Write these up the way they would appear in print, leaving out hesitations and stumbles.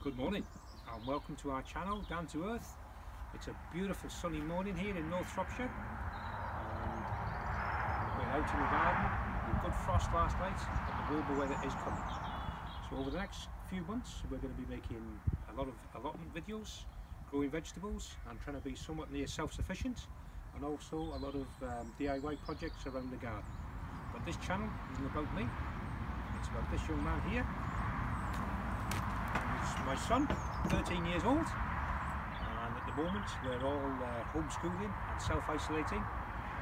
Good morning and welcome to our channel Down to Earth. It's a beautiful sunny morning here in North Shropshire and we're out in the garden with good frost last night but the warmer weather is coming. So over the next few months we're going to be making a lot of allotment videos, growing vegetables and trying to be somewhat near self-sufficient, and also a lot of DIY projects around the garden. But this channel isn't about me, it's about this young man here. My son, 13 years old, and at the moment we're all homeschooling and self-isolating,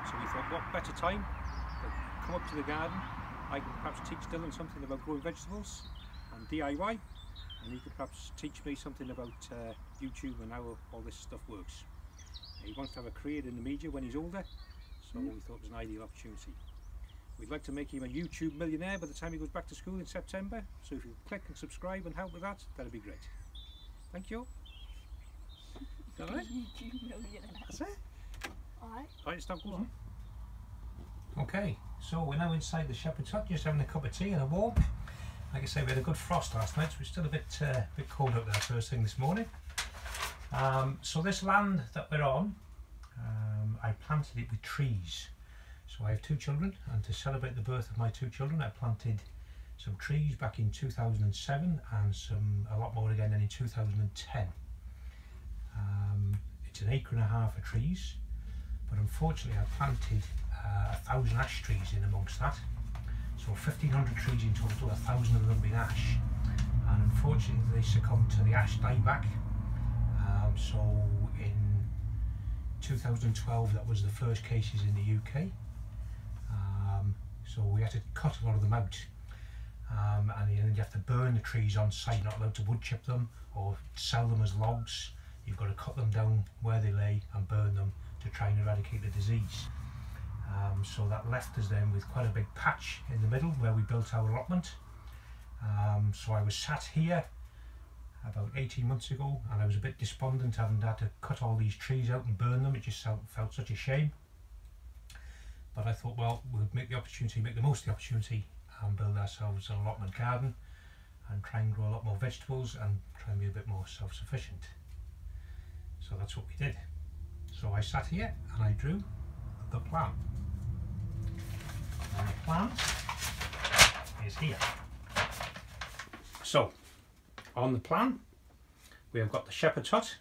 so we thought what better time to come up to the garden. I can perhaps teach Dylan something about growing vegetables and DIY, and he could perhaps teach me something about YouTube and how all this stuff works. He wants to have a career in the media when he's older, so we thought it was an ideal opportunity. We'd like to make him a YouTube millionaire by the time he goes back to school in September, so if you click and subscribe and help with that, that'd be great. Thank you. Is that right? YouTube millionaire. That's it. Alright. Right, stop going on. Okay, so we're now inside the shepherd's hut, just having a cup of tea and a warm. Like I say, we had a good frost last night, so it's still a bit cold out there first thing this morning. So this land that we're on, I planted it with trees. So I have two children, and to celebrate the birth of my two children I planted some trees back in 2007 and a lot more again in 2010. It's an acre and a half of trees, but unfortunately I planted 1,000 ash trees in amongst that. So 1,500 trees in total, 1,000 of them being ash, and unfortunately they succumbed to the ash dieback. So in 2012 that was the first cases in the UK. So we had to cut a lot of them out, and then you have to burn the trees on site, not allowed to wood chip them or sell them as logs. You've got to cut them down where they lay and burn them to try and eradicate the disease. So that left us then with quite a big patch in the middle where we built our allotment. So I was sat here about 18 months ago and I was a bit despondent having had to cut all these trees out and burn them. It just felt such a shame. But I thought, well, we'll make the most of the opportunity and build ourselves an allotment garden and try and grow a lot more vegetables and try and be a bit more self-sufficient. So that's what we did. So I sat here and I drew the plan. And the plan is here. So, on the plan, we have got the shepherd's hut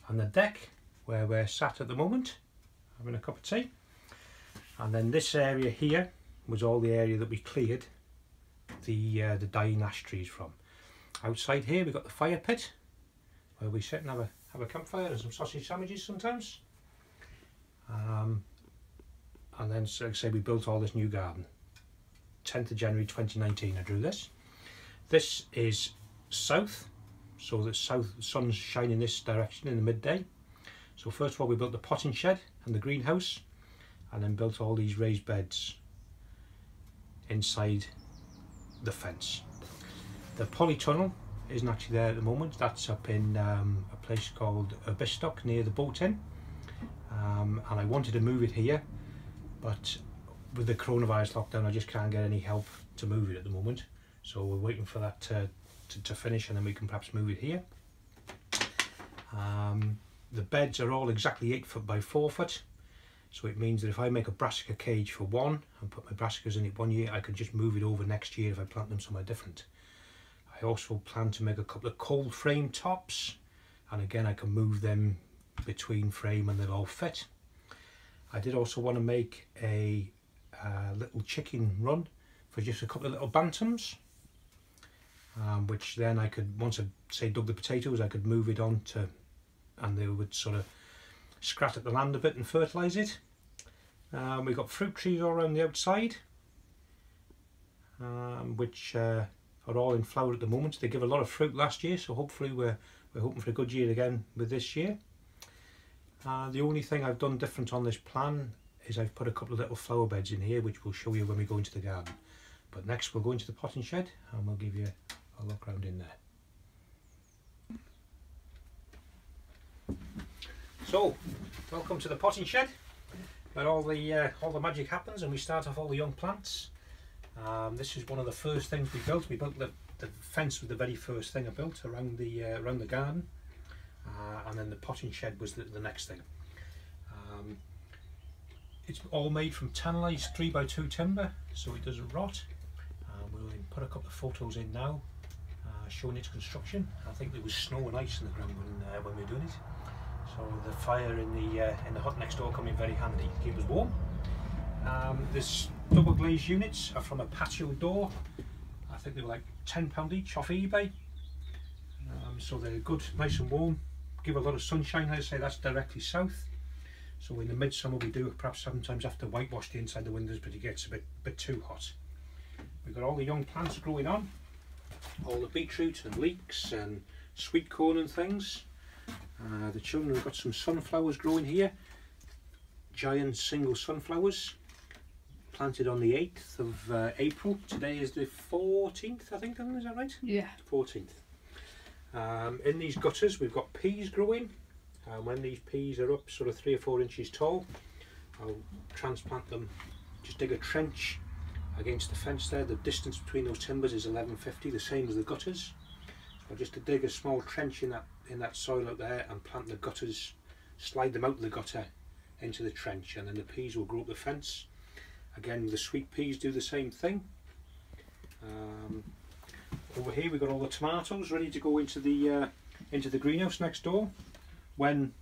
and the deck where we're sat at the moment, having a cup of tea. And then this area here was all the area that we cleared the dying ash trees from. Outside here we've got the fire pit where we sit and have a campfire and some sausage sandwiches sometimes. And then, so like I say, we built all this new garden. 10th of January 2019 I drew this. This is south, so the sun's shining this direction in the midday. So first of all we built the potting shed and the greenhouse, and then built all these raised beds inside the fence. The polytunnel isn't actually there at the moment. That's up in a place called Bistock near the boat inn, and I wanted to move it here, but with the coronavirus lockdown I just can't get any help to move it at the moment, so we're waiting for that to finish and then we can perhaps move it here. The beds are all exactly 8 foot by 4 foot. So it means that if I make a brassica cage for one and put my brassicas in it one year, I can just move it over next year if I plant them somewhere different. I also plan to make a couple of cold frame tops, and again I can move them between frame and they'll all fit. I did also want to make a little chicken run for just a couple of little bantams, which then I could, once I say dug the potatoes, I could move it on to, and they would sort of scrat at the land a bit and fertilise it. We've got fruit trees all around the outside, which are all in flower at the moment. They give a lot of fruit last year, so hopefully we're hoping for a good year again with this year. The only thing I've done different on this plan is I've put a couple of little flower beds in here, which we'll show you when we go into the garden. But next we'll go into the potting shed and we'll give you a look around in there. So, welcome to the potting shed, where all the magic happens and we start off all the young plants. This is one of the first things we built. We built the fence was the very first thing I built around the garden, and then the potting shed was the next thing. It's all made from tannelised 3x2 timber, so it doesn't rot. We'll put a couple of photos in now showing its construction. I think there was snow and ice in the ground when we were doing it, so the fire in the hut next door come in very handy, keep us warm. This double glazed units are from a patio door. I think they were like £10 each off eBay. So they're good, nice and warm, give a lot of sunshine. I'd say that's directly south. So in the midsummer we do perhaps sometimes have to whitewash the inside the windows, but it gets a bit too hot. We've got all the young plants growing on, all the beetroot and leeks and sweet corn and things. The children have got some sunflowers growing here, giant single sunflowers, planted on the 8th of April. Today is the 14th, I think, is that right? Yeah. 14th. In these gutters we've got peas growing. When these peas are up sort of 3 or 4 inches tall, I'll transplant them, just dig a trench against the fence there. The distance between those timbers is 1150, the same as the gutters. So just to dig a small trench in that soil up there and plant the gutters, slide them out of the gutter into the trench, and then the peas will grow up the fence. Again, the sweet peas do the same thing. Over here we've got all the tomatoes ready to go into the greenhouse next door. When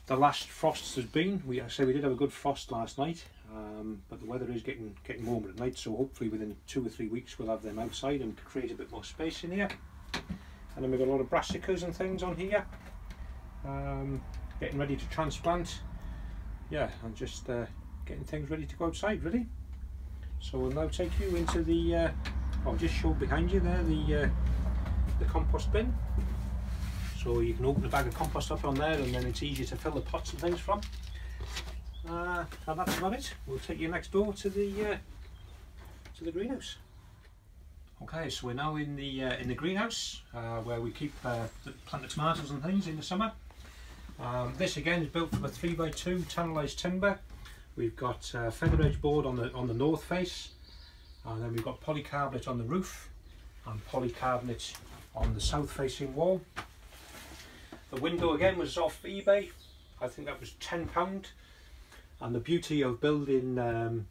the last frosts has been, I say we did have a good frost last night, but the weather is getting warmer at night, so hopefully within 2 or 3 weeks we'll have them outside and create a bit more space in here. And then we've got a lot of brassicas and things on here, getting ready to transplant. Yeah, and just getting things ready to go outside really. So we'll now take you into the I'll just show behind you there the compost bin. So you can open a bag of compost up on there, and then it's easier to fill the pots and things from. And that's about it. We'll take you next door to the greenhouse. Okay, so we're now in the greenhouse where we keep plant the tomatoes and things in the summer. This again is built from a 3x2 tannelised timber. We've got feather edge board on the north face, and then we've got polycarbonate on the roof and polycarbonate on the south facing wall. The window again was off eBay. I think that was £10. And the beauty of building a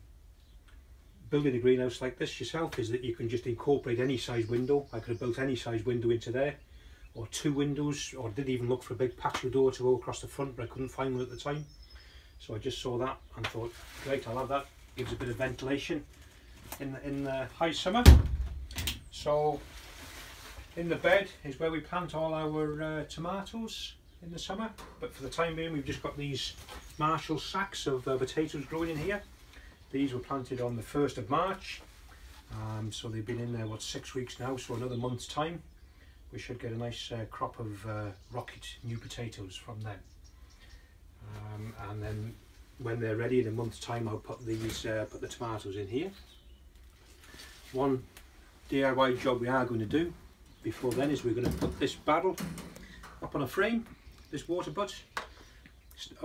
greenhouse like this yourself is that you can just incorporate any size window. I could have built any size window into there, or 2 windows, or did even look for a big patio door to go across the front, but I couldn't find one at the time. So I just saw that and thought, great, I'll have that. Gives a bit of ventilation in the high summer. So in the bed is where we plant all our tomatoes in the summer, but for the time being we've just got these Marshall sacks of potatoes growing in here. These were planted on the 1st of March, so they've been in there 6 weeks now, so another month's time we should get a nice crop of rocket new potatoes from them. And then when they're ready in a month's time, I'll put the tomatoes in here. One DIY job we are going to do before then is we're going to put this barrel up on a frame, this water butt,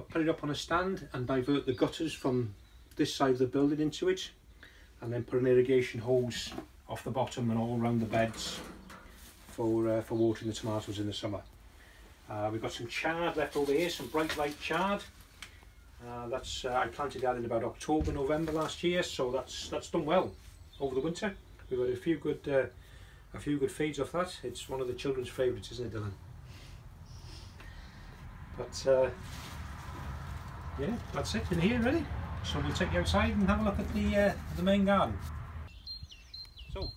put it up on a stand and divert the gutters from this side of the building into it, and then put an irrigation hose off the bottom and all around the beds for watering the tomatoes in the summer. We've got some chard left over here, some bright light chard. I planted that in about October, November last year, so that's done well over the winter. We've got a few good feeds off that. It's one of the children's favourites, isn't it, Dylan? But yeah, that's it in here really. So we'll take you outside and have a look at the main garden. So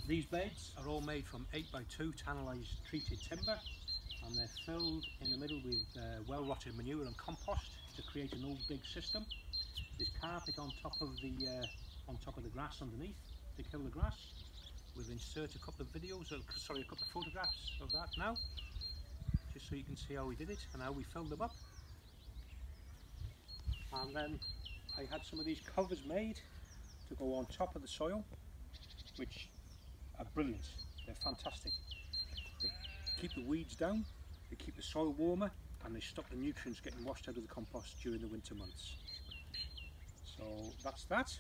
these beds are all made from 8x2 tannelised treated timber, and they're filled in the middle with well-rotted manure and compost to create an old big system. There's carpet on top of the grass underneath to kill the grass. We'll insert a couple of photographs of that now, just so you can see how we did it and how we filled them up. And then I had some of these covers made to go on top of the soil, which are brilliant. They're fantastic. They keep the weeds down, they keep the soil warmer, and they stop the nutrients getting washed out of the compost during the winter months. So that's that.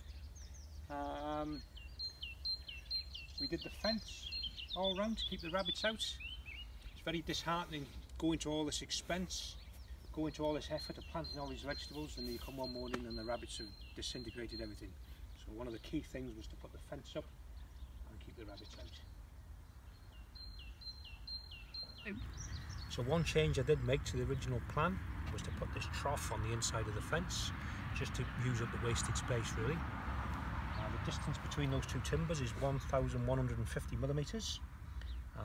We did the fence all round to keep the rabbits out. It's very disheartening going to all this expense, going to all this effort of planting all these vegetables, and you come one morning and the rabbits have disintegrated everything. So one of the key things was to put the fence up and keep the rabbits out. So one change I did make to the original plan was to put this trough on the inside of the fence, just to use up the wasted space really. The distance between those two timbers is 1,150 millimetres,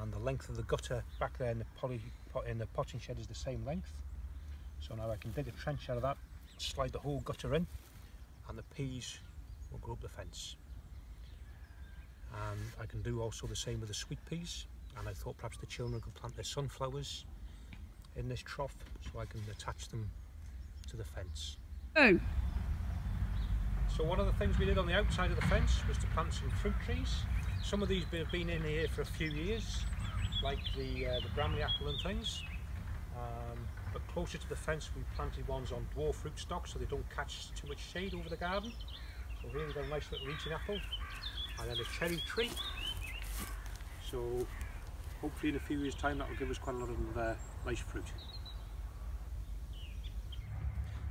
and the length of the gutter back there in the potting shed is the same length. So now I can dig a trench out of that, slide the whole gutter in, and the peas will go up the fence. And I can do also the same with the sweet peas, and I thought perhaps the children could plant their sunflowers in this trough so I can attach them to the fence. Oh. So one of the things we did on the outside of the fence was to plant some fruit trees. Some of these have been in here for a few years, like the Bramley apple and things. But closer to the fence we planted ones on dwarf fruit stock so they don't catch too much shade over the garden. So here we've got a nice little eating apple and then a cherry tree. So hopefully in a few years' time that will give us quite a lot of nice fruit.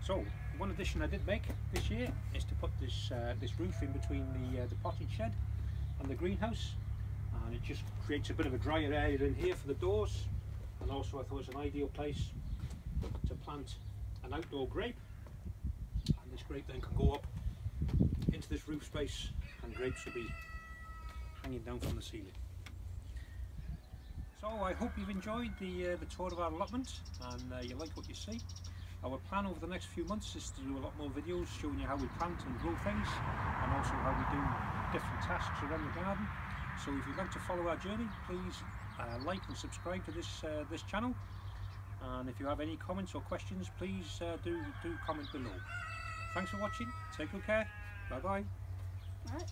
So one addition I did make this year is to put this roof in between the potting shed and the greenhouse, and it just creates a bit of a drier area in here for the doors, and also I thought it's an ideal place to plant an outdoor grape, and this grape then can go up into this roof space and grapes will be hanging down from the ceiling. So I hope you've enjoyed the tour of our allotment and you like what you see. Our plan over the next few months is to do a lot more videos showing you how we plant and grow things, and also how we do different tasks around the garden. So if you'd like to follow our journey, please like and subscribe to this channel, and if you have any comments or questions, please do comment below. Thanks for watching, take good care, bye bye. Right.